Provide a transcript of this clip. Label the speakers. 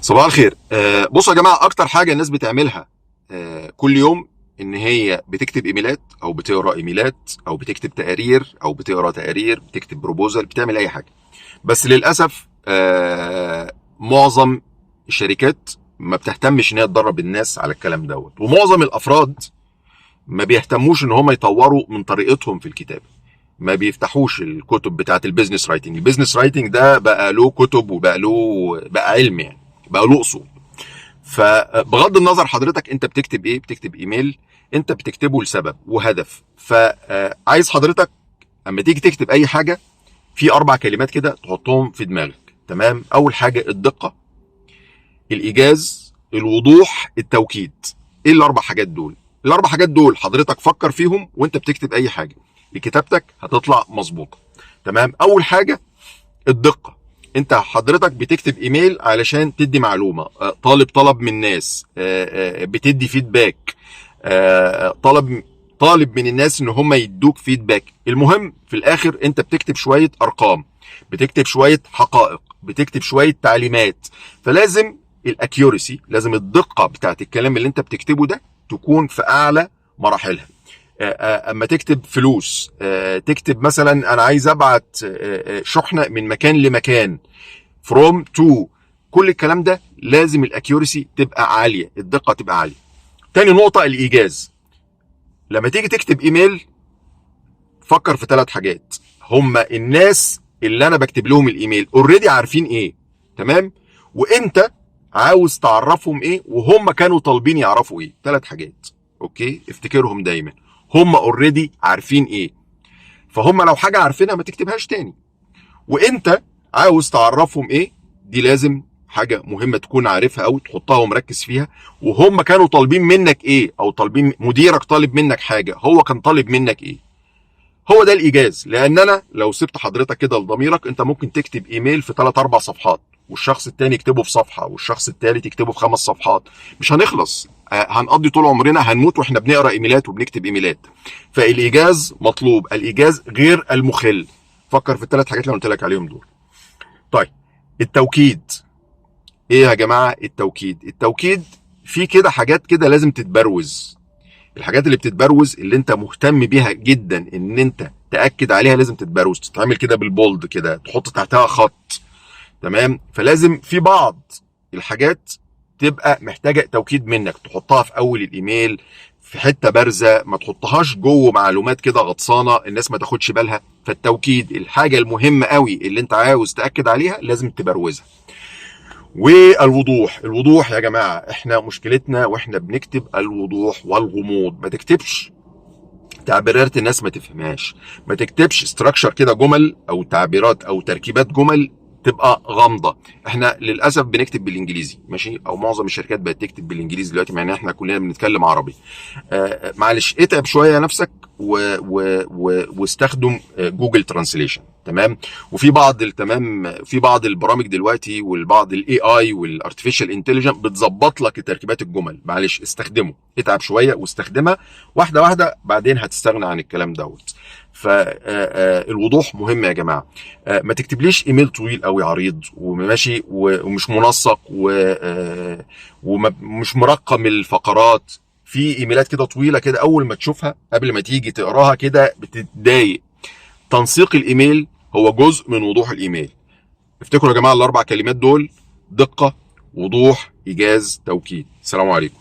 Speaker 1: صباح الخير. بصوا يا جماعه، اكتر حاجه الناس بتعملها كل يوم ان هي بتكتب ايميلات او بتقرا ايميلات او بتكتب تقارير او بتقرا تقارير، بتكتب بروبوزال، بتعمل اي حاجه. بس للاسف معظم الشركات ما بتهتمش ان هي تدرب الناس على الكلام دوت، ومعظم الافراد ما بيهتموش ان هم يطوروا من طريقتهم في الكتابه. ما بيفتحوش الكتب بتاعت البيزنس رايتنج. البيزنس رايتنج ده بقى له كتب وبقى بقى علم، يعني بقى له اصول. فبغض النظر حضرتك انت بتكتب ايه، بتكتب ايميل انت بتكتبه لسبب وهدف. فعايز حضرتك اما تيجي تكتب اي حاجه في 4 كلمات كده تحطهم في دماغك. تمام؟ اول حاجه الدقه، الايجاز، الوضوح، التوكيد. ايه ال4 حاجات دول؟ ال4 حاجات دول حضرتك فكر فيهم وانت بتكتب اي حاجه، كتابتك هتطلع مظبوطه. تمام؟ اول حاجه الدقه. انت حضرتك بتكتب ايميل علشان تدي معلومه، طالب من ناس، بتدي فيدباك، طالب من الناس ان هم يدوك فيدباك. المهم في الاخر انت بتكتب شويه ارقام، بتكتب شويه حقائق، بتكتب شويه تعليمات. فلازم الاكيورسي، لازم الدقه بتاعت الكلام اللي انت بتكتبه ده تكون في اعلى مراحلها. اما تكتب فلوس، تكتب مثلا انا عايز ابعت شحنه من مكان لمكان، from to، كل الكلام ده لازم الاكيورسي تبقى عاليه، الدقه تبقى عاليه. تاني نقطه الايجاز. لما تيجي تكتب ايميل فكر في 3 حاجات. هما الناس اللي انا بكتب لهم الايميل اوريدي عارفين ايه، تمام؟ وانت عاوز تعرفهم ايه وهم كانوا طالبين يعرفوا ايه. 3 حاجات، اوكي؟ افتكرهم دايما. هم اوريدي عارفين ايه، فهم لو حاجه عارفينها ما تكتبهاش تاني. وانت عاوز تعرفهم ايه، دي لازم حاجه مهمه تكون عارفها او تحطها ومركز فيها. وهم كانوا طالبين منك ايه، او طالبين، مديرك طالب منك حاجه، هو كان طالب منك ايه. هو ده الايجاز. لان انا لو سبت حضرتك كده لضميرك، انت ممكن تكتب ايميل في 3 4 صفحات، والشخص التاني يكتبه في صفحه، والشخص التالت يكتبه في 5 صفحات. مش هنخلص، هنقضي طول عمرنا هنموت واحنا بنقرا ايميلات وبنكتب ايميلات. فالايجاز مطلوب، الايجاز غير المخل. فكر في ال3 حاجات اللي قلت لك عليهم دول. طيب التوكيد. ايه يا جماعه التوكيد في كده حاجات كده لازم تتبروز. الحاجات اللي بتتبروز اللي انت مهتم بيها جدا ان انت تاكد عليها لازم تتبروز، تتعمل كده بالبولد كده، تحط تحتها خط. تمام؟ فلازم في بعض الحاجات تبقى محتاجه توكيد منك، تحطها في اول الايميل في حته بارزه، ما تحطهاش جوه معلومات كده غطسانه الناس ما تاخدش بالها. فالتوكيد الحاجه المهمه قوي اللي انت عاوز تاكد عليها لازم تبروزها. والوضوح. الوضوح يا جماعه احنا مشكلتنا واحنا بنكتب الوضوح والغموض. ما تكتبش تعبيرات الناس ما تفهمهاش، ما تكتبش استراكشر كده، جمل او تعبيرات او تركيبات جمل تبقى غامضه. احنا للاسف بنكتب بالانجليزي، ماشي؟ او معظم الشركات بقت تكتب بالانجليزي دلوقتي، مع ان احنا كلنا بنتكلم عربي. معلش اتعب شويه نفسك واستخدم جوجل ترانسليشن. تمام؟ في بعض البرامج دلوقتي والبعض الاي اي والارتفيشال انتليجنت بتظبط لك تركيبات الجمل. معلش استخدمه، اتعب شويه واستخدمها واحده واحده، بعدين هتستغنى عن الكلام دوت. فالوضوح مهم يا جماعه. ما تكتبليش ايميل طويل قوي عريض وماشي ومش منسق ومش مرقم الفقرات. في ايميلات كده طويله كده اول ما تشوفها قبل ما تيجي تقراها كده بتتضايق. تنسيق الايميل هو جزء من وضوح الايميل. افتكروا يا جماعه ال4 كلمات دول: دقه، وضوح، ايجاز، توكيد. السلام عليكم.